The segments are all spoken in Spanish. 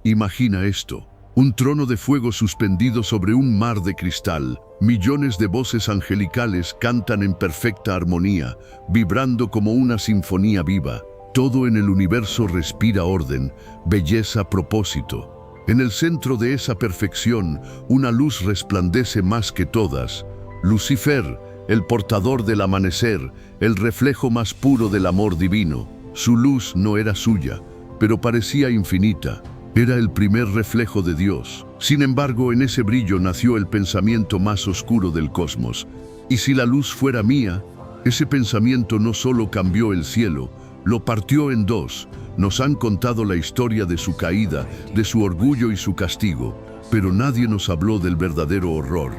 Imagina esto. Un trono de fuego suspendido sobre un mar de cristal. Millones de voces angelicales cantan en perfecta armonía, vibrando como una sinfonía viva. Todo en el universo respira orden, belleza, propósito. En el centro de esa perfección, una luz resplandece más que todas. Lucifer, el portador del amanecer, el reflejo más puro del amor divino. Su luz no era suya, pero parecía infinita. Era el primer reflejo de Dios. Sin embargo, en ese brillo nació el pensamiento más oscuro del cosmos. ¿Y si la luz fuera mía? Ese pensamiento no solo cambió el cielo, lo partió en dos. Nos han contado la historia de su caída, de su orgullo y su castigo, pero nadie nos habló del verdadero horror,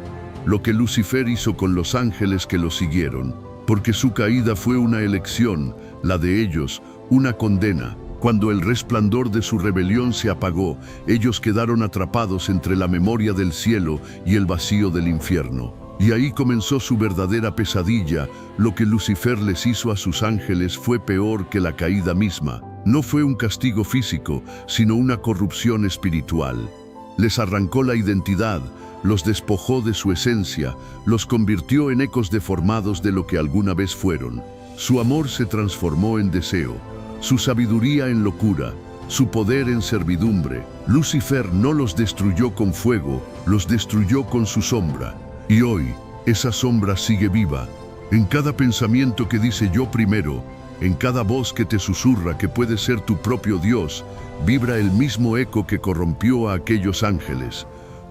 lo que Lucifer hizo con los ángeles que lo siguieron, porque su caída fue una elección, la de ellos, una condena. Cuando el resplandor de su rebelión se apagó, ellos quedaron atrapados entre la memoria del cielo y el vacío del infierno. Y ahí comenzó su verdadera pesadilla. Lo que Lucifer les hizo a sus ángeles fue peor que la caída misma. No fue un castigo físico, sino una corrupción espiritual. Les arrancó la identidad, los despojó de su esencia, los convirtió en ecos deformados de lo que alguna vez fueron. Su amor se transformó en deseo, su sabiduría en locura, su poder en servidumbre. Lucifer no los destruyó con fuego, los destruyó con su sombra. Y hoy, esa sombra sigue viva, en cada pensamiento que dice yo primero, en cada voz que te susurra que puedes ser tu propio Dios, vibra el mismo eco que corrompió a aquellos ángeles.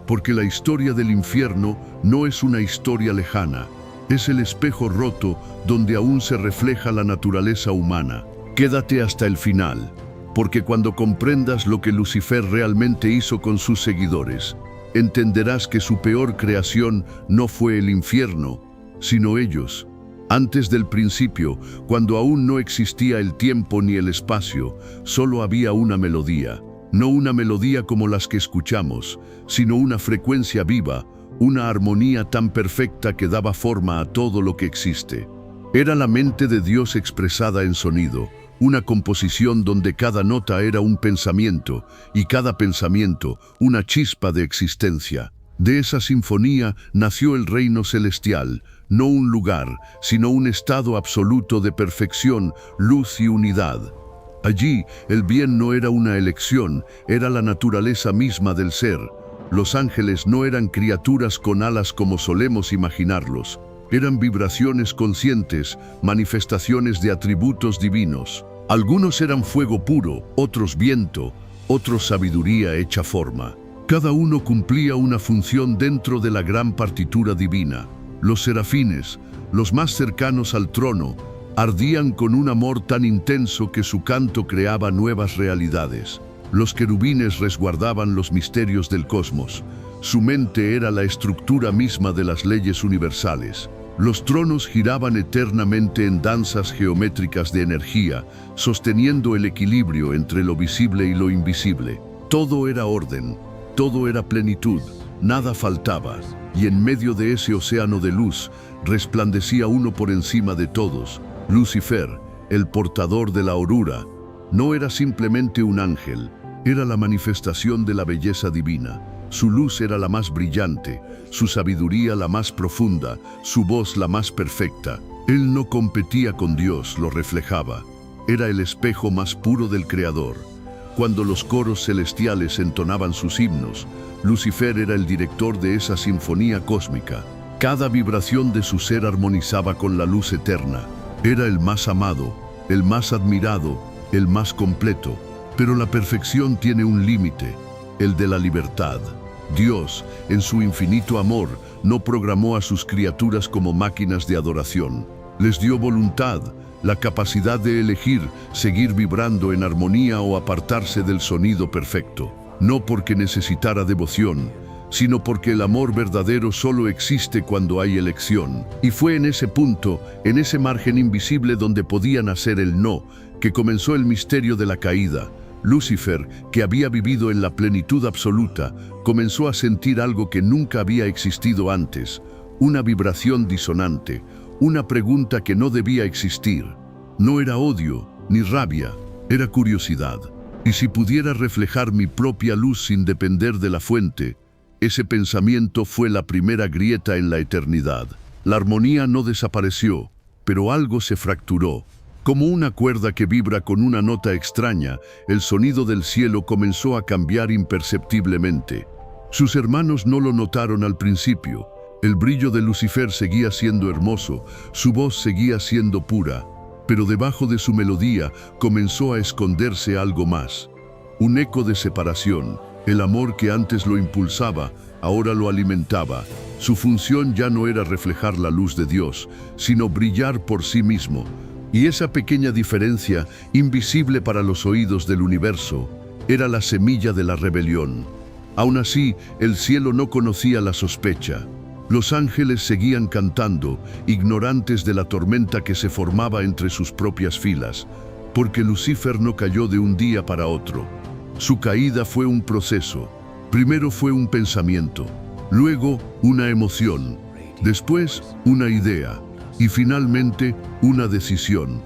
Porque la historia del infierno no es una historia lejana, es el espejo roto donde aún se refleja la naturaleza humana. Quédate hasta el final, porque cuando comprendas lo que Lucifer realmente hizo con sus seguidores, entenderás que su peor creación no fue el infierno, sino ellos. Antes del principio, cuando aún no existía el tiempo ni el espacio, solo había una melodía. No una melodía como las que escuchamos, sino una frecuencia viva, una armonía tan perfecta que daba forma a todo lo que existe. Era la mente de Dios expresada en sonido, una composición donde cada nota era un pensamiento y cada pensamiento una chispa de existencia. De esa sinfonía nació el reino celestial, no un lugar, sino un estado absoluto de perfección, luz y unidad. Allí, el bien no era una elección, era la naturaleza misma del ser. Los ángeles no eran criaturas con alas como solemos imaginarlos. Eran vibraciones conscientes, manifestaciones de atributos divinos. Algunos eran fuego puro, otros viento, otros sabiduría hecha forma. Cada uno cumplía una función dentro de la gran partitura divina. Los serafines, los más cercanos al trono, ardían con un amor tan intenso que su canto creaba nuevas realidades. Los querubines resguardaban los misterios del cosmos. Su mente era la estructura misma de las leyes universales. Los tronos giraban eternamente en danzas geométricas de energía, sosteniendo el equilibrio entre lo visible y lo invisible. Todo era orden, todo era plenitud, nada faltaba, y en medio de ese océano de luz resplandecía uno por encima de todos. Lucifer, el portador de la aurora, no era simplemente un ángel, era la manifestación de la belleza divina. Su luz era la más brillante, su sabiduría la más profunda, su voz la más perfecta. Él no competía con Dios, lo reflejaba. Era el espejo más puro del Creador. Cuando los coros celestiales entonaban sus himnos, Lucifer era el director de esa sinfonía cósmica. Cada vibración de su ser armonizaba con la luz eterna. Era el más amado, el más admirado, el más completo. Pero la perfección tiene un límite, el de la libertad. Dios, en su infinito amor, no programó a sus criaturas como máquinas de adoración. Les dio voluntad, la capacidad de elegir, seguir vibrando en armonía o apartarse del sonido perfecto. No porque necesitara devoción, sino porque el amor verdadero solo existe cuando hay elección. Y fue en ese punto, en ese margen invisible donde podía nacer el no, que comenzó el misterio de la caída. Lucifer, que había vivido en la plenitud absoluta, comenzó a sentir algo que nunca había existido antes, una vibración disonante, una pregunta que no debía existir. No era odio ni rabia, era curiosidad. ¿Y si pudiera reflejar mi propia luz sin depender de la fuente? Ese pensamiento fue la primera grieta en la eternidad. La armonía no desapareció, pero algo se fracturó. Como una cuerda que vibra con una nota extraña, el sonido del cielo comenzó a cambiar imperceptiblemente. Sus hermanos no lo notaron al principio. El brillo de Lucifer seguía siendo hermoso, su voz seguía siendo pura, pero debajo de su melodía comenzó a esconderse algo más. Un eco de separación. El amor que antes lo impulsaba, ahora lo alimentaba. Su función ya no era reflejar la luz de Dios, sino brillar por sí mismo. Y esa pequeña diferencia, invisible para los oídos del universo, era la semilla de la rebelión. Aún así, el cielo no conocía la sospecha. Los ángeles seguían cantando, ignorantes de la tormenta que se formaba entre sus propias filas, porque Lucifer no cayó de un día para otro. Su caída fue un proceso. Primero fue un pensamiento, luego una emoción, después una idea y finalmente una decisión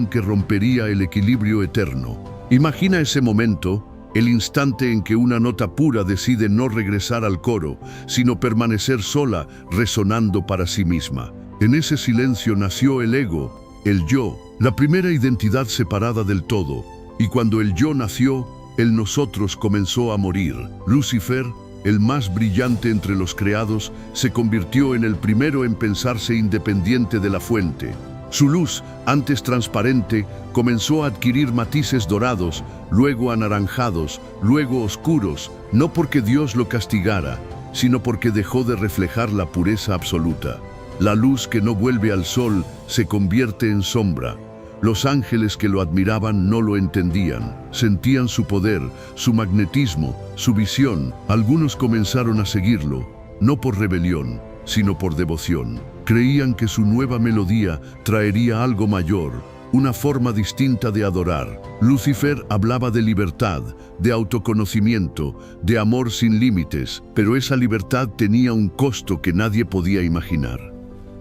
que rompería el equilibrio eterno. Imagina ese momento, el instante en que una nota pura decide no regresar al coro, sino permanecer sola, resonando para sí misma. En ese silencio nació el ego, el yo, la primera identidad separada del todo, y cuando el yo nació, el nosotros comenzó a morir. Lucifer, el más brillante entre los creados, se convirtió en el primero en pensarse independiente de la fuente. Su luz, antes transparente, comenzó a adquirir matices dorados, luego anaranjados, luego oscuros, no porque Dios lo castigara, sino porque dejó de reflejar la pureza absoluta. La luz que no vuelve al sol se convierte en sombra. Los ángeles que lo admiraban no lo entendían, sentían su poder, su magnetismo, su visión. Algunos comenzaron a seguirlo, no por rebelión, sino por devoción. Creían que su nueva melodía traería algo mayor, una forma distinta de adorar. Lucifer hablaba de libertad, de autoconocimiento, de amor sin límites, pero esa libertad tenía un costo que nadie podía imaginar.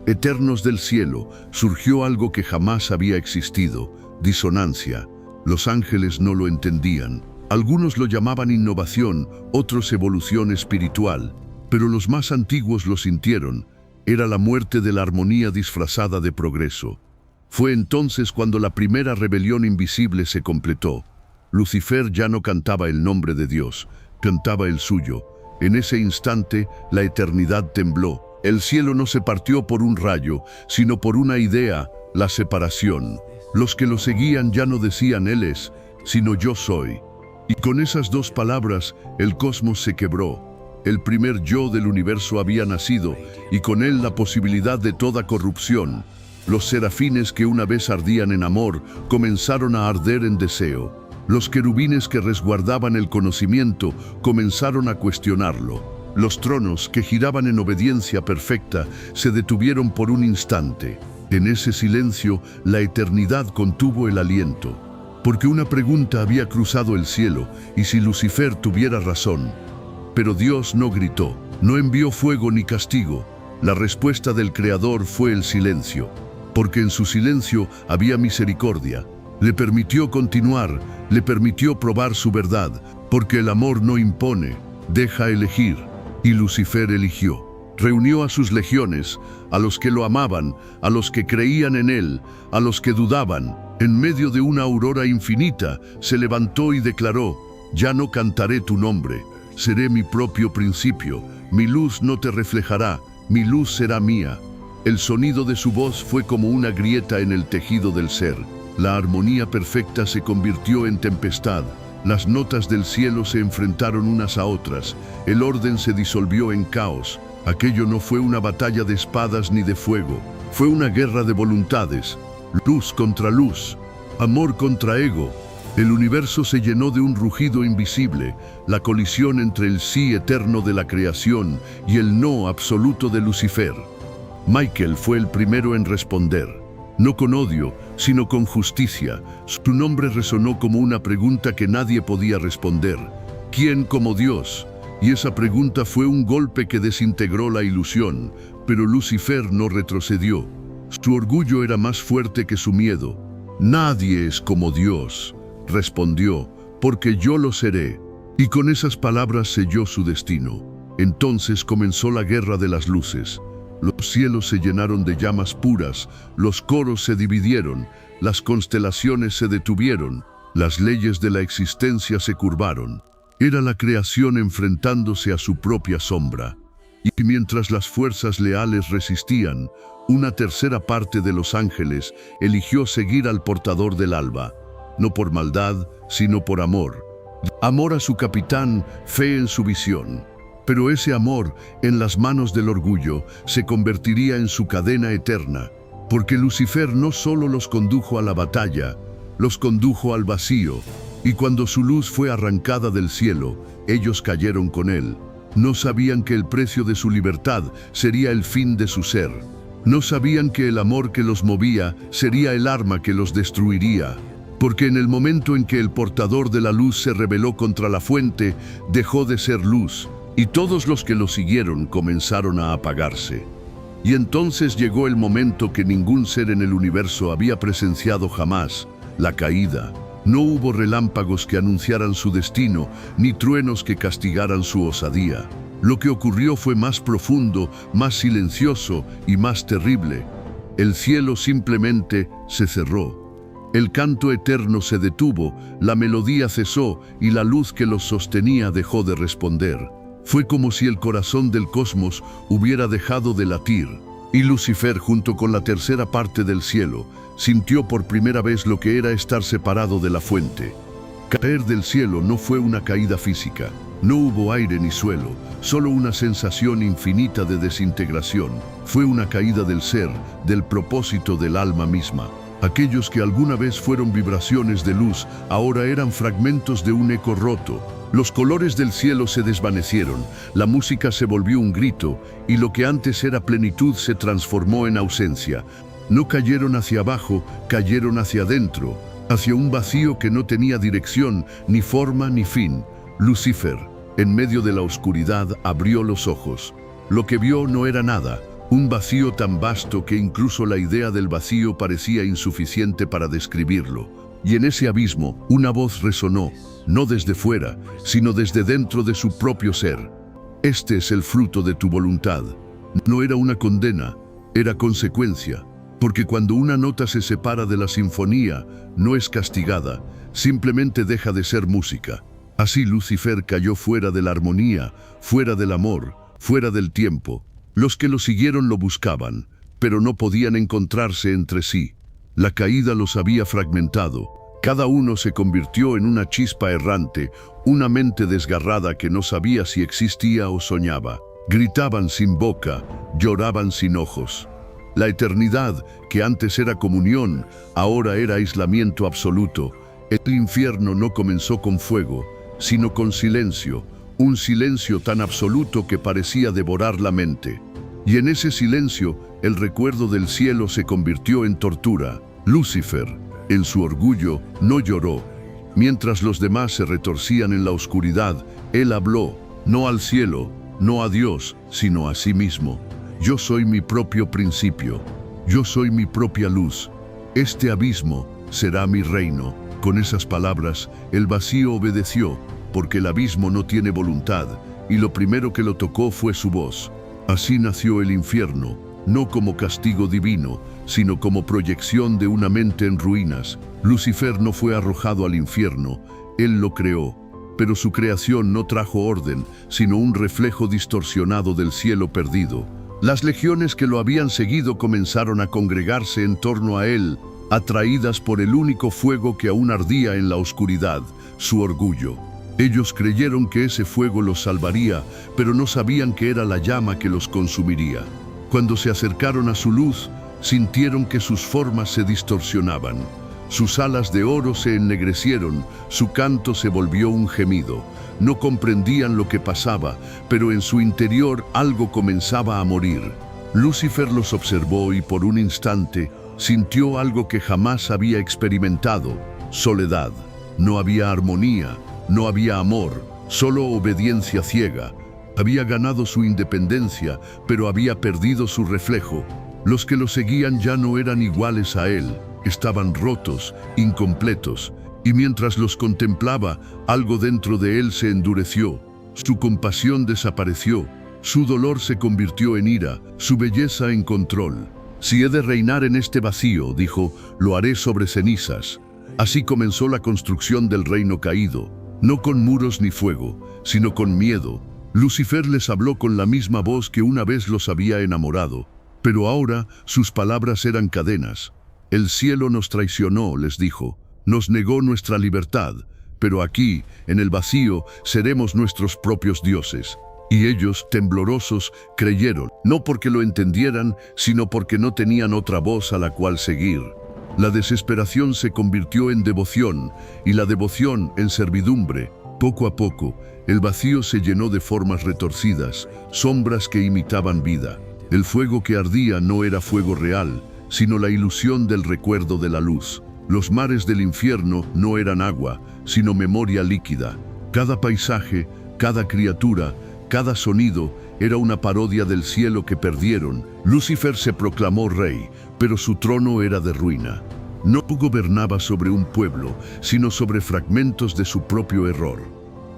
Eternos del cielo, surgió algo que jamás había existido: disonancia. Los ángeles no lo entendían. Algunos lo llamaban innovación, otros evolución espiritual, pero los más antiguos lo sintieron. Era la muerte de la armonía disfrazada de progreso. Fue entonces cuando la primera rebelión invisible se completó. Lucifer ya no cantaba el nombre de Dios, cantaba el suyo. En ese instante, la eternidad tembló. El cielo no se partió por un rayo, sino por una idea: la separación. Los que lo seguían ya no decían Él es, sino yo soy. Y con esas dos palabras, el cosmos se quebró. El primer yo del universo había nacido, y con él la posibilidad de toda corrupción. Los serafines que una vez ardían en amor, comenzaron a arder en deseo. Los querubines que resguardaban el conocimiento, comenzaron a cuestionarlo. Los tronos que giraban en obediencia perfecta, se detuvieron por un instante. En ese silencio, la eternidad contuvo el aliento. Porque una pregunta había cruzado el cielo: ¿y si Lucifer tuviera razón? Pero Dios no gritó, no envió fuego ni castigo. La respuesta del Creador fue el silencio, porque en su silencio había misericordia. Le permitió continuar, le permitió probar su verdad, porque el amor no impone, deja elegir. Y Lucifer eligió. Reunió a sus legiones, a los que lo amaban, a los que creían en él, a los que dudaban. En medio de una aurora infinita, se levantó y declaró: ya no cantaré tu nombre. Seré mi propio principio, mi luz no te reflejará, mi luz será mía. El sonido de su voz fue como una grieta en el tejido del ser. La armonía perfecta se convirtió en tempestad. Las notas del cielo se enfrentaron unas a otras. El orden se disolvió en caos. Aquello no fue una batalla de espadas ni de fuego. Fue una guerra de voluntades. Luz contra luz, amor contra ego. El universo se llenó de un rugido invisible, la colisión entre el sí eterno de la creación y el no absoluto de Lucifer. Michael fue el primero en responder, no con odio, sino con justicia. Su nombre resonó como una pregunta que nadie podía responder: ¿quién como Dios? Y esa pregunta fue un golpe que desintegró la ilusión, pero Lucifer no retrocedió. Su orgullo era más fuerte que su miedo. Nadie es como Dios. respondió, porque yo lo seré. Y con esas palabras selló su destino. Entonces comenzó la guerra de las luces. Los cielos se llenaron de llamas puras, los coros se dividieron, las constelaciones se detuvieron, las leyes de la existencia se curvaron. Era la creación enfrentándose a su propia sombra. Y mientras las fuerzas leales resistían, una tercera parte de los ángeles eligió seguir al portador del alba, no por maldad, sino por amor. Amor a su capitán, fe en su visión. Pero ese amor, en las manos del orgullo, se convertiría en su cadena eterna, porque Lucifer no solo los condujo a la batalla, los condujo al vacío, y cuando su luz fue arrancada del cielo, ellos cayeron con él. No sabían que el precio de su libertad sería el fin de su ser. No sabían que el amor que los movía sería el arma que los destruiría. Porque en el momento en que el portador de la luz se rebeló contra la fuente, dejó de ser luz, y todos los que lo siguieron comenzaron a apagarse. Y entonces llegó el momento que ningún ser en el universo había presenciado jamás, la caída. No hubo relámpagos que anunciaran su destino, ni truenos que castigaran su osadía. Lo que ocurrió fue más profundo, más silencioso y más terrible. El cielo simplemente se cerró. El canto eterno se detuvo, la melodía cesó y la luz que los sostenía dejó de responder. Fue como si el corazón del cosmos hubiera dejado de latir. Y Lucifer, junto con la tercera parte del cielo, sintió por primera vez lo que era estar separado de la fuente. Caer del cielo no fue una caída física. No hubo aire ni suelo, solo una sensación infinita de desintegración. Fue una caída del ser, del propósito del alma misma. Aquellos que alguna vez fueron vibraciones de luz, ahora eran fragmentos de un eco roto. Los colores del cielo se desvanecieron, la música se volvió un grito, y lo que antes era plenitud se transformó en ausencia. No cayeron hacia abajo, cayeron hacia adentro, hacia un vacío que no tenía dirección, ni forma ni fin. Lucifer, en medio de la oscuridad, abrió los ojos. Lo que vio no era nada, un vacío tan vasto que incluso la idea del vacío parecía insuficiente para describirlo. Y en ese abismo, una voz resonó, no desde fuera, sino desde dentro de su propio ser. Este es el fruto de tu voluntad. No era una condena, era consecuencia. Porque cuando una nota se separa de la sinfonía, no es castigada, simplemente deja de ser música. Así Lucifer cayó fuera de la armonía, fuera del amor, fuera del tiempo. Los que lo siguieron lo buscaban, pero no podían encontrarse entre sí. La caída los había fragmentado. Cada uno se convirtió en una chispa errante, una mente desgarrada que no sabía si existía o soñaba. Gritaban sin boca, lloraban sin ojos. La eternidad, que antes era comunión, ahora era aislamiento absoluto. El infierno no comenzó con fuego, sino con silencio, un silencio tan absoluto que parecía devorar la mente. Y en ese silencio, el recuerdo del cielo se convirtió en tortura. Lucifer, en su orgullo, no lloró. Mientras los demás se retorcían en la oscuridad, él habló, no al cielo, no a Dios, sino a sí mismo. Yo soy mi propio principio, yo soy mi propia luz. Este abismo será mi reino. Con esas palabras, el vacío obedeció, porque el abismo no tiene voluntad, y lo primero que lo tocó fue su voz. Así nació el infierno, no como castigo divino, sino como proyección de una mente en ruinas. Lucifer no fue arrojado al infierno, él lo creó, pero su creación no trajo orden, sino un reflejo distorsionado del cielo perdido. Las legiones que lo habían seguido comenzaron a congregarse en torno a él, atraídas por el único fuego que aún ardía en la oscuridad, su orgullo. Ellos creyeron que ese fuego los salvaría, pero no sabían que era la llama que los consumiría. Cuando se acercaron a su luz, sintieron que sus formas se distorsionaban. Sus alas de oro se ennegrecieron, su canto se volvió un gemido. No comprendían lo que pasaba, pero en su interior algo comenzaba a morir. Lucifer los observó y por un instante sintió algo que jamás había experimentado: soledad. No había armonía, no había amor, solo obediencia ciega. Había ganado su independencia, pero había perdido su reflejo. Los que lo seguían ya no eran iguales a él, estaban rotos, incompletos. Y mientras los contemplaba, algo dentro de él se endureció. Su compasión desapareció, su dolor se convirtió en ira, su belleza en control. Si he de reinar en este vacío, dijo, lo haré sobre cenizas. Así comenzó la construcción del reino caído, no con muros ni fuego, sino con miedo. Lucifer les habló con la misma voz que una vez los había enamorado, pero ahora sus palabras eran cadenas. El cielo nos traicionó, les dijo, nos negó nuestra libertad, pero aquí, en el vacío, seremos nuestros propios dioses. Y ellos, temblorosos, creyeron, no porque lo entendieran, sino porque no tenían otra voz a la cual seguir. La desesperación se convirtió en devoción, y la devoción en servidumbre. Poco a poco, el vacío se llenó de formas retorcidas, sombras que imitaban vida. El fuego que ardía no era fuego real, sino la ilusión del recuerdo de la luz. Los mares del infierno no eran agua, sino memoria líquida. Cada paisaje, cada criatura, cada sonido era una parodia del cielo que perdieron. Lucifer se proclamó rey, pero su trono era de ruina. No gobernaba sobre un pueblo, sino sobre fragmentos de su propio error.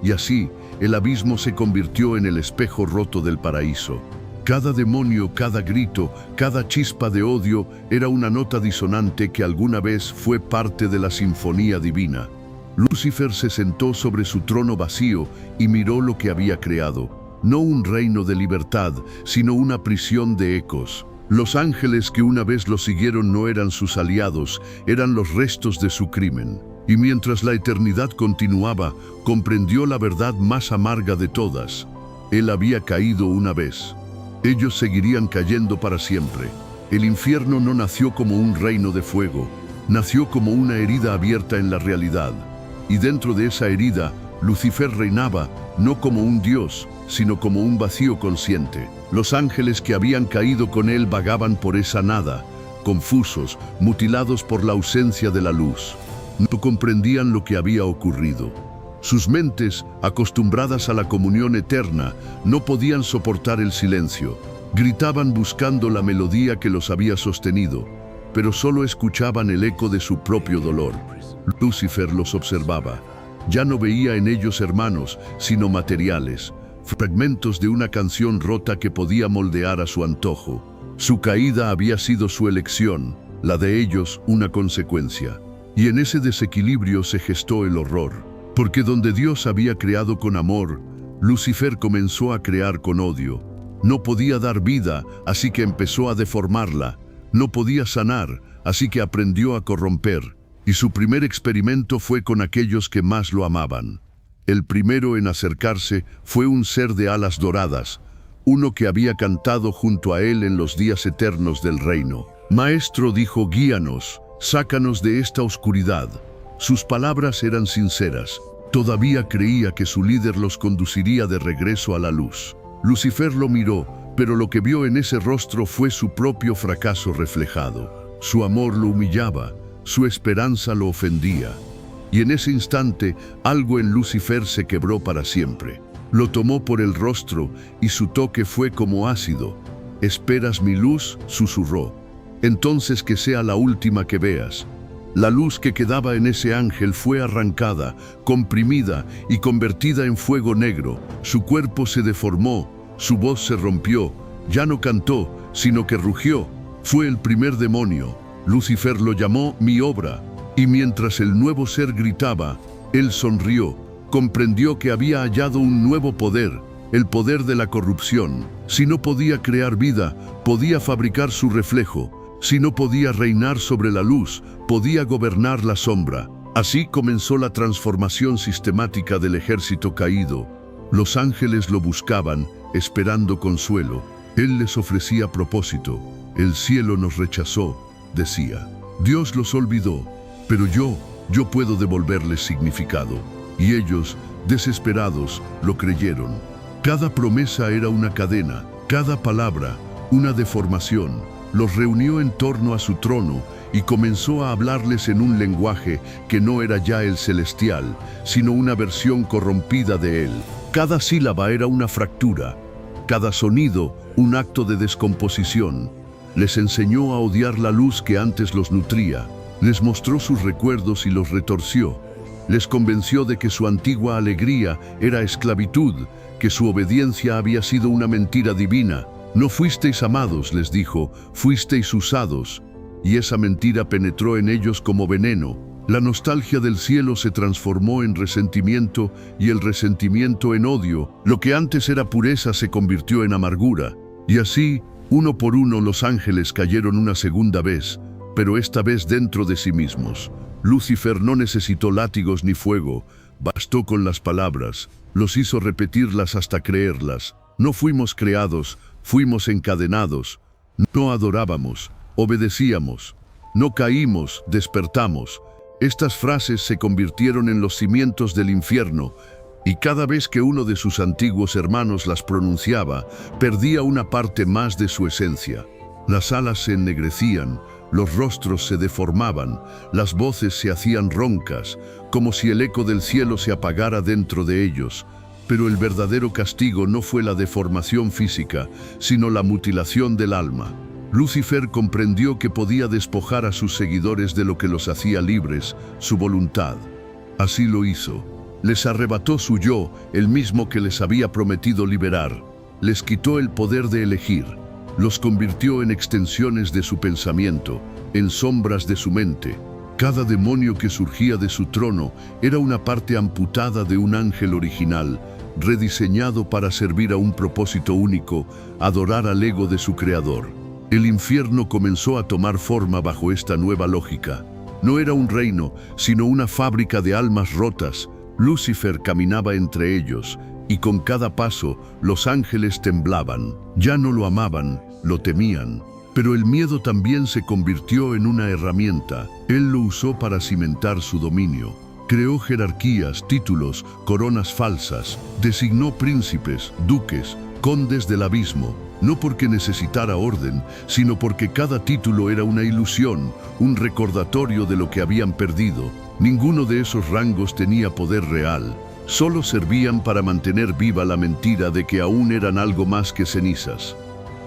Y así, el abismo se convirtió en el espejo roto del paraíso. Cada demonio, cada grito, cada chispa de odio era una nota disonante que alguna vez fue parte de la sinfonía divina. Lucifer se sentó sobre su trono vacío y miró lo que había creado. No un reino de libertad, sino una prisión de ecos. Los ángeles que una vez lo siguieron no eran sus aliados, eran los restos de su crimen. Y mientras la eternidad continuaba, comprendió la verdad más amarga de todas. Él había caído una vez. Ellos seguirían cayendo para siempre. El infierno no nació como un reino de fuego, nació como una herida abierta en la realidad. Y dentro de esa herida, Lucifer reinaba, no como un dios, sino como un vacío consciente. Los ángeles que habían caído con él vagaban por esa nada, confusos, mutilados por la ausencia de la luz. No comprendían lo que había ocurrido. Sus mentes, acostumbradas a la comunión eterna, no podían soportar el silencio. Gritaban buscando la melodía que los había sostenido, pero solo escuchaban el eco de su propio dolor. Lucifer los observaba. Ya no veía en ellos hermanos, sino materiales, fragmentos de una canción rota que podía moldear a su antojo. Su caída había sido su elección, la de ellos una consecuencia. Y en ese desequilibrio se gestó el horror. Porque donde Dios había creado con amor, Lucifer comenzó a crear con odio. No podía dar vida, así que empezó a deformarla. No podía sanar, así que aprendió a corromper. Y su primer experimento fue con aquellos que más lo amaban. El primero en acercarse fue un ser de alas doradas, uno que había cantado junto a él en los días eternos del reino. Maestro, dijo, guíanos, sácanos de esta oscuridad. Sus palabras eran sinceras. Todavía creía que su líder los conduciría de regreso a la luz. Lucifer lo miró, pero lo que vio en ese rostro fue su propio fracaso reflejado. Su amor lo humillaba, su esperanza lo ofendía. Y en ese instante, algo en Lucifer se quebró para siempre. Lo tomó por el rostro y su toque fue como ácido. «¿Esperas mi luz?», susurró. «Entonces que sea la última que veas». La luz que quedaba en ese ángel fue arrancada, comprimida y convertida en fuego negro. Su cuerpo se deformó, su voz se rompió. Ya no cantó, sino que rugió. Fue el primer demonio. Lucifer lo llamó mi obra. Y mientras el nuevo ser gritaba, él sonrió. Comprendió que había hallado un nuevo poder, el poder de la corrupción. Si no podía crear vida, podía fabricar su reflejo. Si no podía reinar sobre la luz, podía gobernar la sombra. Así comenzó la transformación sistemática del ejército caído. Los ángeles lo buscaban, esperando consuelo. Él les ofrecía propósito. El cielo nos rechazó, decía. Dios los olvidó, pero yo puedo devolverles significado. Y ellos, desesperados, lo creyeron. Cada promesa era una cadena, cada palabra, una deformación. Los reunió en torno a su trono y comenzó a hablarles en un lenguaje que no era ya el celestial, sino una versión corrompida de él. Cada sílaba era una fractura, cada sonido un acto de descomposición. Les enseñó a odiar la luz que antes los nutría, les mostró sus recuerdos y los retorció. Les convenció de que su antigua alegría era esclavitud, que su obediencia había sido una mentira divina. No fuisteis amados, les dijo, fuisteis usados. Y esa mentira penetró en ellos como veneno. La nostalgia del cielo se transformó en resentimiento y el resentimiento en odio. Lo que antes era pureza se convirtió en amargura. Y así, uno por uno, los ángeles cayeron una segunda vez, pero esta vez dentro de sí mismos. Lucifer no necesitó látigos ni fuego, bastó con las palabras, los hizo repetirlas hasta creerlas. No fuimos creados, fuimos encadenados. No adorábamos, obedecíamos. No caímos, despertamos. Estas frases se convirtieron en los cimientos del infierno, y cada vez que uno de sus antiguos hermanos las pronunciaba, perdía una parte más de su esencia. Las alas se ennegrecían, los rostros se deformaban, las voces se hacían roncas, como si el eco del cielo se apagara dentro de ellos. Pero el verdadero castigo no fue la deformación física, sino la mutilación del alma. Lucifer comprendió que podía despojar a sus seguidores de lo que los hacía libres, su voluntad. Así lo hizo. Les arrebató su yo, el mismo que les había prometido liberar. Les quitó el poder de elegir. Los convirtió en extensiones de su pensamiento, en sombras de su mente. Cada demonio que surgía de su trono era una parte amputada de un ángel original, rediseñado para servir a un propósito único, adorar al ego de su creador. El infierno comenzó a tomar forma bajo esta nueva lógica. No era un reino, sino una fábrica de almas rotas. Lucifer caminaba entre ellos, y con cada paso los ángeles temblaban. Ya no lo amaban, lo temían. Pero el miedo también se convirtió en una herramienta. Él lo usó para cimentar su dominio. Creó jerarquías, títulos, coronas falsas. Designó príncipes, duques, condes del abismo. No porque necesitara orden, sino porque cada título era una ilusión, un recordatorio de lo que habían perdido. Ninguno de esos rangos tenía poder real. Solo servían para mantener viva la mentira de que aún eran algo más que cenizas.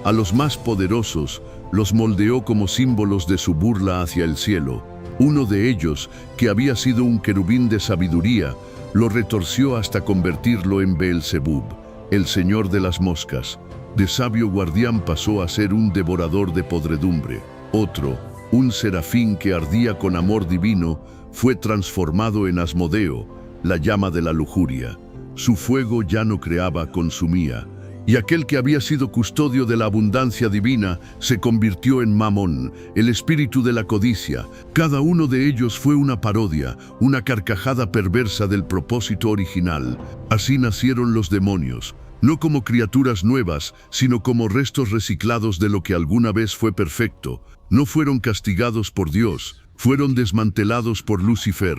A los más poderosos los moldeó como símbolos de su burla hacia el cielo. Uno de ellos, que había sido un querubín de sabiduría, lo retorció hasta convertirlo en Beelzebub, el señor de las moscas. De sabio guardián pasó a ser un devorador de podredumbre. Otro, un serafín que ardía con amor divino, fue transformado en Asmodeo, la llama de la lujuria. Su fuego ya no creaba, consumía. Y aquel que había sido custodio de la abundancia divina se convirtió en Mamón, el espíritu de la codicia. Cada uno de ellos fue una parodia, una carcajada perversa del propósito original. Así nacieron los demonios, no como criaturas nuevas, sino como restos reciclados de lo que alguna vez fue perfecto. No fueron castigados por Dios, fueron desmantelados por Lucifer.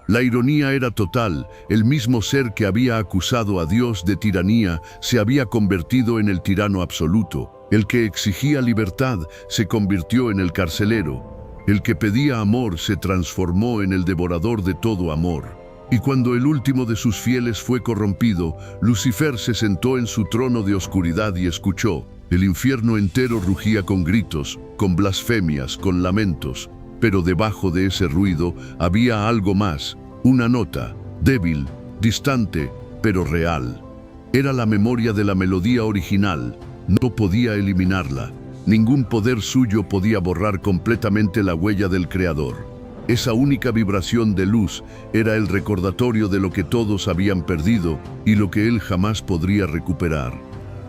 La ironía era total. El mismo ser que había acusado a Dios de tiranía se había convertido en el tirano absoluto. El que exigía libertad se convirtió en el carcelero. El que pedía amor se transformó en el devorador de todo amor. Y cuando el último de sus fieles fue corrompido, Lucifer se sentó en su trono de oscuridad y escuchó. El infierno entero rugía con gritos, con blasfemias, con lamentos. Pero debajo de ese ruido había algo más, una nota, débil, distante, pero real. Era la memoria de la melodía original. No podía eliminarla. Ningún poder suyo podía borrar completamente la huella del Creador. Esa única vibración de luz era el recordatorio de lo que todos habían perdido y lo que él jamás podría recuperar.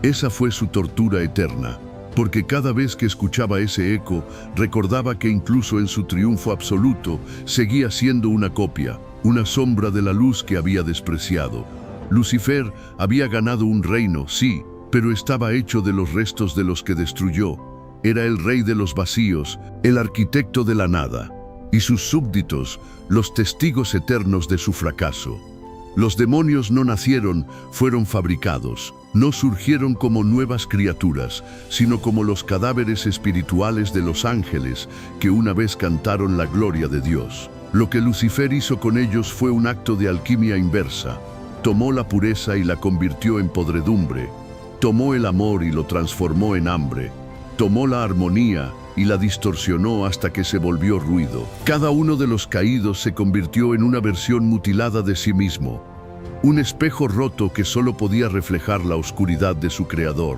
Esa fue su tortura eterna. Porque cada vez que escuchaba ese eco, recordaba que incluso en su triunfo absoluto, seguía siendo una copia, una sombra de la luz que había despreciado. Lucifer había ganado un reino, sí, pero estaba hecho de los restos de los que destruyó. Era el rey de los vacíos, el arquitecto de la nada, y sus súbditos, los testigos eternos de su fracaso. Los demonios no nacieron, fueron fabricados. No surgieron como nuevas criaturas, sino como los cadáveres espirituales de los ángeles que una vez cantaron la gloria de Dios. Lo que Lucifer hizo con ellos fue un acto de alquimia inversa. Tomó la pureza y la convirtió en podredumbre. Tomó el amor y lo transformó en hambre. Tomó la armonía y la distorsionó hasta que se volvió ruido. Cada uno de los caídos se convirtió en una versión mutilada de sí mismo, un espejo roto que solo podía reflejar la oscuridad de su creador.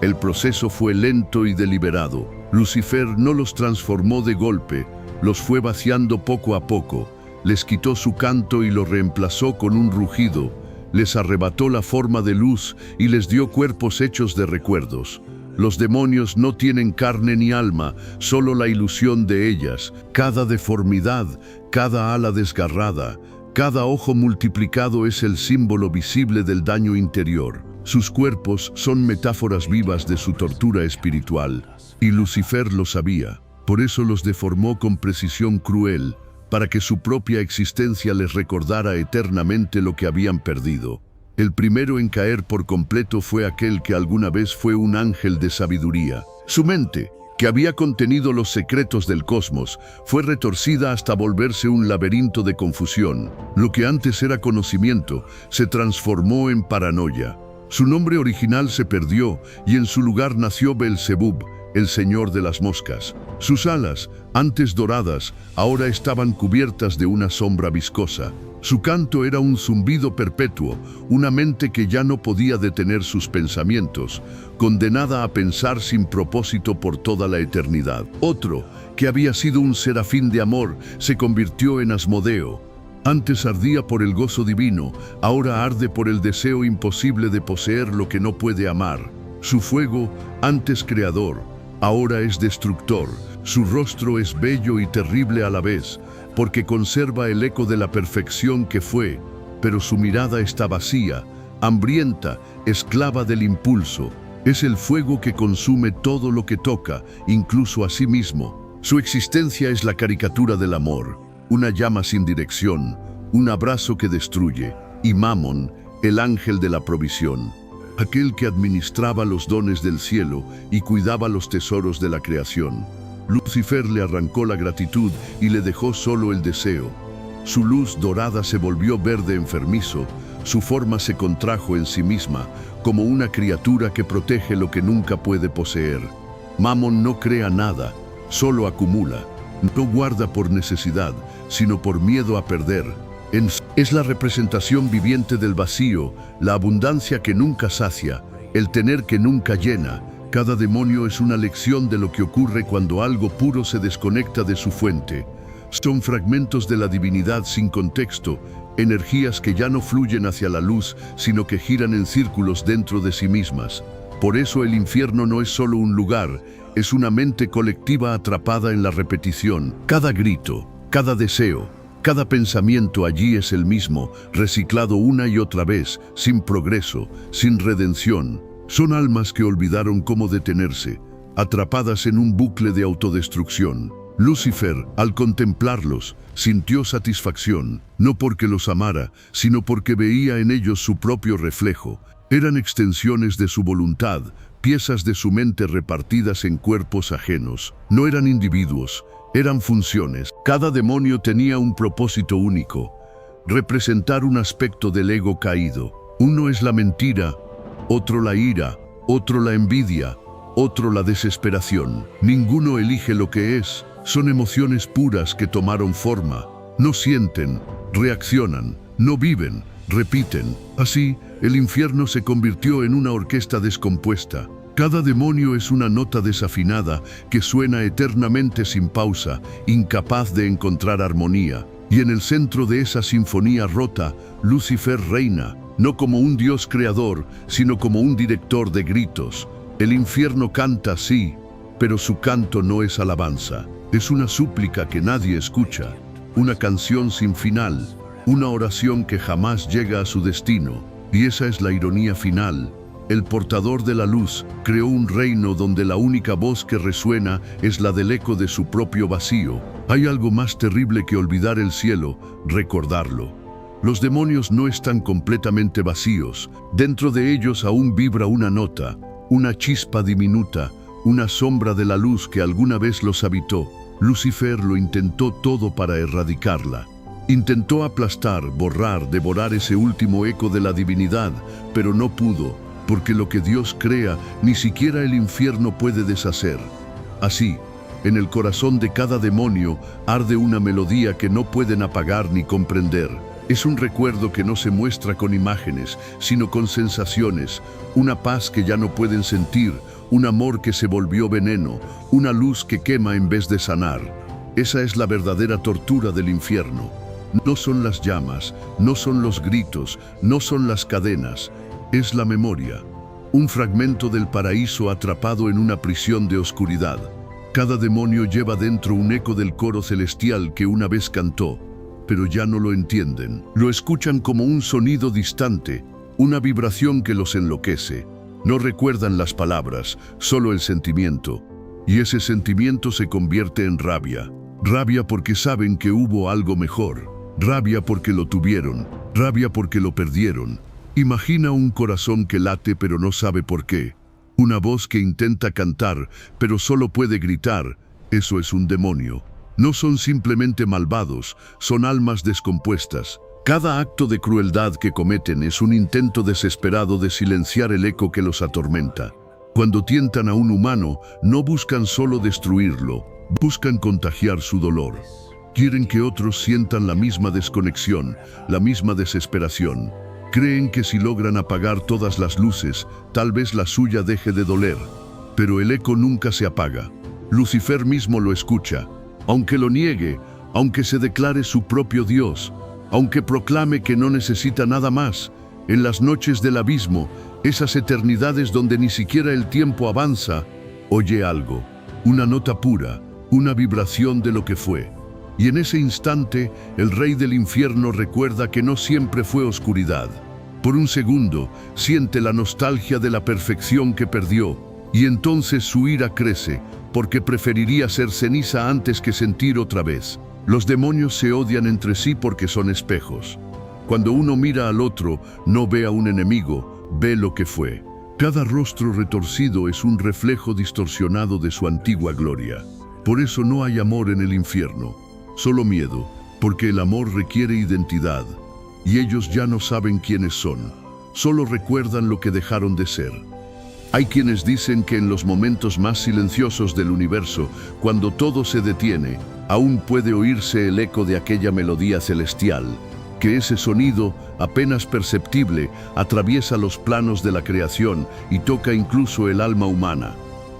El proceso fue lento y deliberado. Lucifer no los transformó de golpe, los fue vaciando poco a poco, les quitó su canto y lo reemplazó con un rugido, les arrebató la forma de luz y les dio cuerpos hechos de recuerdos. Los demonios no tienen carne ni alma, solo la ilusión de ellas. Cada deformidad, cada ala desgarrada, cada ojo multiplicado es el símbolo visible del daño interior. Sus cuerpos son metáforas vivas de su tortura espiritual, y Lucifer lo sabía. Por eso los deformó con precisión cruel, para que su propia existencia les recordara eternamente lo que habían perdido. El primero en caer por completo fue aquel que alguna vez fue un ángel de sabiduría. Su mente, que había contenido los secretos del cosmos, fue retorcida hasta volverse un laberinto de confusión. Lo que antes era conocimiento se transformó en paranoia. Su nombre original se perdió y en su lugar nació Belzebub, el señor de las moscas. Sus alas, antes doradas, ahora estaban cubiertas de una sombra viscosa. Su canto era un zumbido perpetuo, una mente que ya no podía detener sus pensamientos, condenada a pensar sin propósito por toda la eternidad. Otro, que había sido un serafín de amor, se convirtió en Asmodeo. Antes ardía por el gozo divino, ahora arde por el deseo imposible de poseer lo que no puede amar. Su fuego, antes creador, ahora es destructor. Su rostro es bello y terrible a la vez, porque conserva el eco de la perfección que fue, pero su mirada está vacía, hambrienta, esclava del impulso. Es el fuego que consume todo lo que toca, incluso a sí mismo. Su existencia es la caricatura del amor, una llama sin dirección, un abrazo que destruye, y Mamón, el ángel de la provisión, aquel que administraba los dones del cielo y cuidaba los tesoros de la creación. Lucifer le arrancó la gratitud y le dejó solo el deseo. Su luz dorada se volvió verde enfermizo, su forma se contrajo en sí misma, como una criatura que protege lo que nunca puede poseer. Mamón no crea nada, solo acumula. No guarda por necesidad, sino por miedo a perder. Es la representación viviente del vacío, la abundancia que nunca sacia, el tener que nunca llena. Cada demonio es una lección de lo que ocurre cuando algo puro se desconecta de su fuente. Son fragmentos de la divinidad sin contexto, energías que ya no fluyen hacia la luz, sino que giran en círculos dentro de sí mismas. Por eso el infierno no es solo un lugar, es una mente colectiva atrapada en la repetición. Cada grito, cada deseo, cada pensamiento allí es el mismo, reciclado una y otra vez, sin progreso, sin redención. Son almas que olvidaron cómo detenerse, atrapadas en un bucle de autodestrucción. Lucifer, al contemplarlos, sintió satisfacción, no porque los amara, sino porque veía en ellos su propio reflejo. Eran extensiones de su voluntad, piezas de su mente repartidas en cuerpos ajenos. No eran individuos, eran funciones. Cada demonio tenía un propósito único, representar un aspecto del ego caído. Uno es la mentira, otro la ira, otro la envidia, otro la desesperación. Ninguno elige lo que es, son emociones puras que tomaron forma. No sienten, reaccionan, no viven, repiten. Así, el infierno se convirtió en una orquesta descompuesta. Cada demonio es una nota desafinada que suena eternamente sin pausa, incapaz de encontrar armonía. Y en el centro de esa sinfonía rota, Lucifer reina, no como un dios creador, sino como un director de gritos. El infierno canta, sí, pero su canto no es alabanza. Es una súplica que nadie escucha, una canción sin final, una oración que jamás llega a su destino. Y esa es la ironía final. El portador de la luz creó un reino donde la única voz que resuena es la del eco de su propio vacío. Hay algo más terrible que olvidar el cielo, recordarlo. Los demonios no están completamente vacíos. Dentro de ellos aún vibra una nota, una chispa diminuta, una sombra de la luz que alguna vez los habitó. Lucifer lo intentó todo para erradicarla. Intentó aplastar, borrar, devorar ese último eco de la divinidad, pero no pudo, porque lo que Dios crea, ni siquiera el infierno puede deshacer. Así, En el corazón de cada demonio arde una melodía que no pueden apagar ni comprender. Es un recuerdo que no se muestra con imágenes, sino con sensaciones, una paz que ya no pueden sentir, un amor que se volvió veneno, una luz que quema en vez de sanar. Esa es la verdadera tortura del infierno. No son las llamas, no son los gritos, no son las cadenas, es la memoria. Un fragmento del paraíso atrapado en una prisión de oscuridad. Cada demonio lleva dentro un eco del coro celestial que una vez cantó, pero ya no lo entienden. Lo escuchan como un sonido distante, una vibración que los enloquece. No recuerdan las palabras, solo el sentimiento. Y ese sentimiento se convierte en rabia. Rabia porque saben que hubo algo mejor. Rabia porque lo tuvieron. Rabia porque lo perdieron. Imagina un corazón que late pero no sabe por qué. Una voz que intenta cantar, pero solo puede gritar. Eso es un demonio. No son simplemente malvados, son almas descompuestas. Cada acto de crueldad que cometen es un intento desesperado de silenciar el eco que los atormenta. Cuando tientan a un humano, no buscan solo destruirlo, buscan contagiar su dolor. Quieren que otros sientan la misma desconexión, la misma desesperación. Creen que si logran apagar todas las luces, tal vez la suya deje de doler. Pero el eco nunca se apaga. Lucifer mismo lo escucha. Aunque lo niegue, aunque se declare su propio Dios, aunque proclame que no necesita nada más, en las noches del abismo, esas eternidades donde ni siquiera el tiempo avanza, oye algo, una nota pura, una vibración de lo que fue. Y en ese instante, el rey del infierno recuerda que no siempre fue oscuridad. Por un segundo, siente la nostalgia de la perfección que perdió, y entonces su ira crece, porque preferiría ser ceniza antes que sentir otra vez. Los demonios se odian entre sí porque son espejos. Cuando uno mira al otro, no ve a un enemigo, ve lo que fue. Cada rostro retorcido es un reflejo distorsionado de su antigua gloria. Por eso no hay amor en el infierno, solo miedo, porque el amor requiere identidad, y ellos ya no saben quiénes son, solo recuerdan lo que dejaron de ser. Hay quienes dicen que en los momentos más silenciosos del universo, cuando todo se detiene, aún puede oírse el eco de aquella melodía celestial, que ese sonido, apenas perceptible, atraviesa los planos de la creación y toca incluso el alma humana.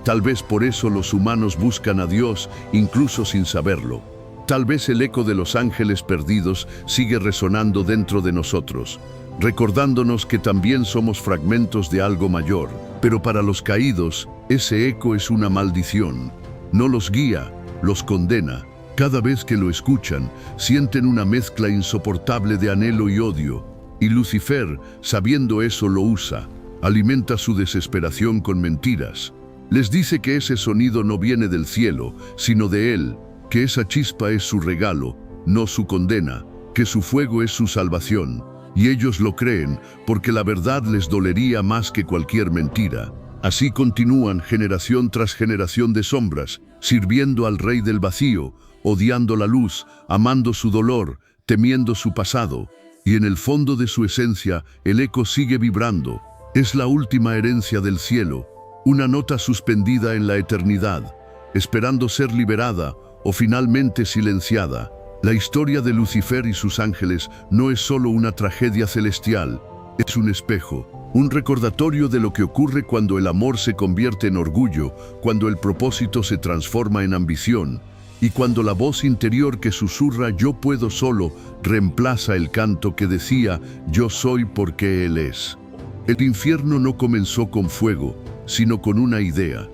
Tal vez por eso los humanos buscan a Dios, incluso sin saberlo. Tal vez el eco de los ángeles perdidos sigue resonando dentro de nosotros, recordándonos que también somos fragmentos de algo mayor. Pero para los caídos, ese eco es una maldición. No los guía, los condena. Cada vez que lo escuchan, sienten una mezcla insoportable de anhelo y odio. Y Lucifer, sabiendo eso, lo usa. Alimenta su desesperación con mentiras. Les dice que ese sonido no viene del cielo, sino de él, que esa chispa es su regalo, no su condena, que su fuego es su salvación. Y ellos lo creen porque la verdad les dolería más que cualquier mentira. Así continúan generación tras generación de sombras, sirviendo al rey del vacío, odiando la luz, amando su dolor, temiendo su pasado. Y en el fondo de su esencia, el eco sigue vibrando. Es la última herencia del cielo, una nota suspendida en la eternidad, esperando ser liberada o finalmente silenciada. La historia de Lucifer y sus ángeles no es solo una tragedia celestial, es un espejo, un recordatorio de lo que ocurre cuando el amor se convierte en orgullo, cuando el propósito se transforma en ambición, y cuando la voz interior que susurra "yo puedo solo" reemplaza el canto que decía "yo soy porque Él es". El infierno no comenzó con fuego, sino con una idea.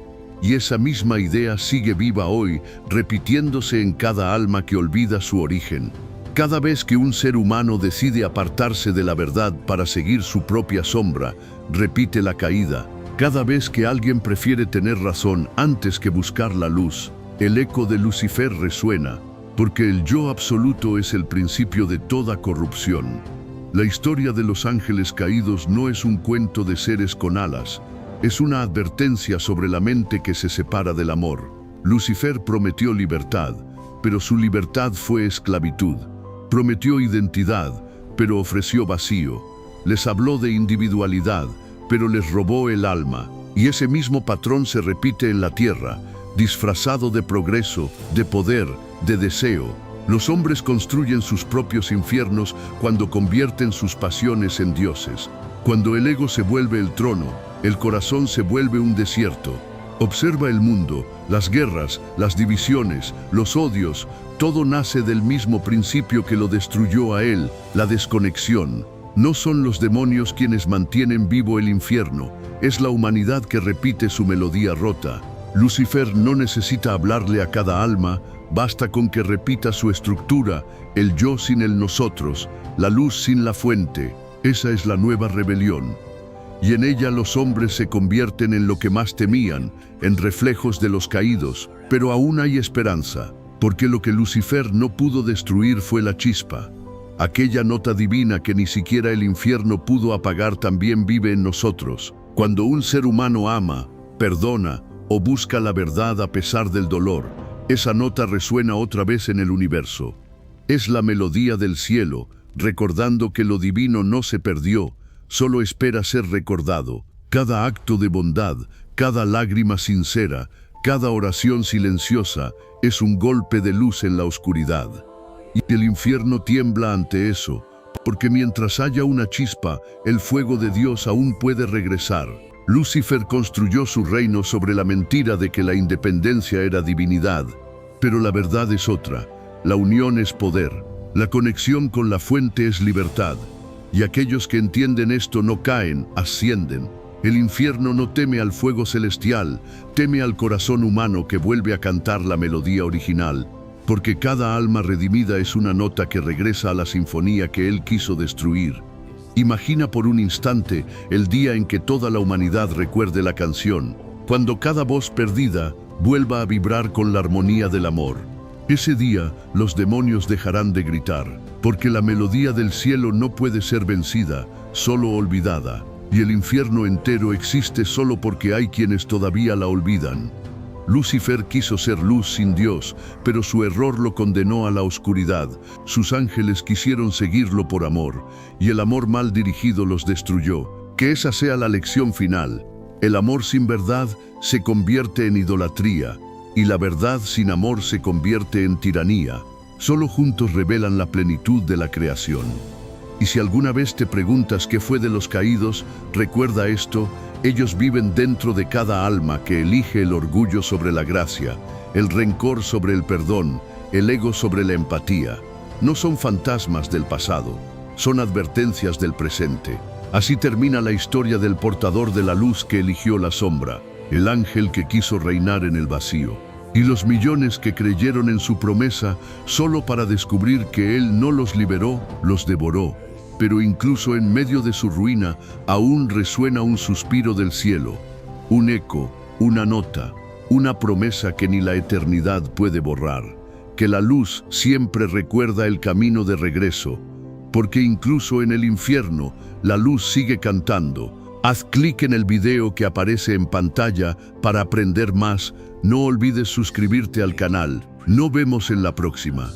Y esa misma idea sigue viva hoy, repitiéndose en cada alma que olvida su origen. Cada vez que un ser humano decide apartarse de la verdad para seguir su propia sombra, repite la caída. Cada vez que alguien prefiere tener razón antes que buscar la luz, el eco de Lucifer resuena, porque el yo absoluto es el principio de toda corrupción. La historia de los ángeles caídos no es un cuento de seres con alas, es una advertencia sobre la mente que se separa del amor. Lucifer prometió libertad, pero su libertad fue esclavitud. Prometió identidad, pero ofreció vacío. Les habló de individualidad, pero les robó el alma. Y ese mismo patrón se repite en la tierra. disfrazado de progreso, de poder, de deseo. Los hombres construyen sus propios infiernos cuando convierten sus pasiones en dioses. Cuando el ego se vuelve el trono, el corazón se vuelve un desierto. Observa el mundo, las guerras, las divisiones, los odios, todo nace del mismo principio que lo destruyó a él, la desconexión. No son los demonios quienes mantienen vivo el infierno, es la humanidad que repite su melodía rota. Lucifer no necesita hablarle a cada alma, basta con que repita su estructura, el yo sin el nosotros, la luz sin la fuente. Esa es la nueva rebelión. Y en ella los hombres se convierten en lo que más temían, en reflejos de los caídos. Pero aún hay esperanza, porque lo que Lucifer no pudo destruir fue la chispa. Aquella nota divina que ni siquiera el infierno pudo apagar también vive en nosotros. Cuando un ser humano ama, perdona o busca la verdad a pesar del dolor, esa nota resuena otra vez en el universo. Es la melodía del cielo, recordando que lo divino no se perdió, solo espera ser recordado. Cada acto de bondad, cada lágrima sincera, cada oración silenciosa es un golpe de luz en la oscuridad. Y el infierno tiembla ante eso, porque mientras haya una chispa, el fuego de Dios aún puede regresar. Lucifer construyó su reino sobre la mentira de que la independencia era divinidad, pero la verdad es otra. La unión es poder, la conexión con la fuente es libertad, y aquellos que entienden esto no caen, ascienden. El infierno no teme al fuego celestial, teme al corazón humano que vuelve a cantar la melodía original, porque cada alma redimida es una nota que regresa a la sinfonía que él quiso destruir. Imagina por un instante el día en que toda la humanidad recuerde la canción, cuando cada voz perdida vuelva a vibrar con la armonía del amor. Ese día los demonios dejarán de gritar, porque la melodía del cielo no puede ser vencida, solo olvidada, y el infierno entero existe solo porque hay quienes todavía la olvidan. Lucifer quiso ser luz sin Dios, pero su error lo condenó a la oscuridad. Sus ángeles quisieron seguirlo por amor, y el amor mal dirigido los destruyó. Que esa sea la lección final. El amor sin verdad se convierte en idolatría, y la verdad sin amor se convierte en tiranía. Solo juntos revelan la plenitud de la creación. Y si alguna vez te preguntas qué fue de los caídos, recuerda esto: ellos viven dentro de cada alma que elige el orgullo sobre la gracia, el rencor sobre el perdón, el ego sobre la empatía. No son fantasmas del pasado, son advertencias del presente. Así termina la historia del portador de la luz que eligió la sombra, el ángel que quiso reinar en el vacío, y los millones que creyeron en su promesa solo para descubrir que él no los liberó, los devoró. Pero incluso en medio de su ruina, aún resuena un suspiro del cielo, un eco, una nota, una promesa que ni la eternidad puede borrar, que la luz siempre recuerda el camino de regreso, porque incluso en el infierno, la luz sigue cantando. Haz clic en el video que aparece en pantalla para aprender más. No olvides suscribirte al canal. Nos vemos en la próxima.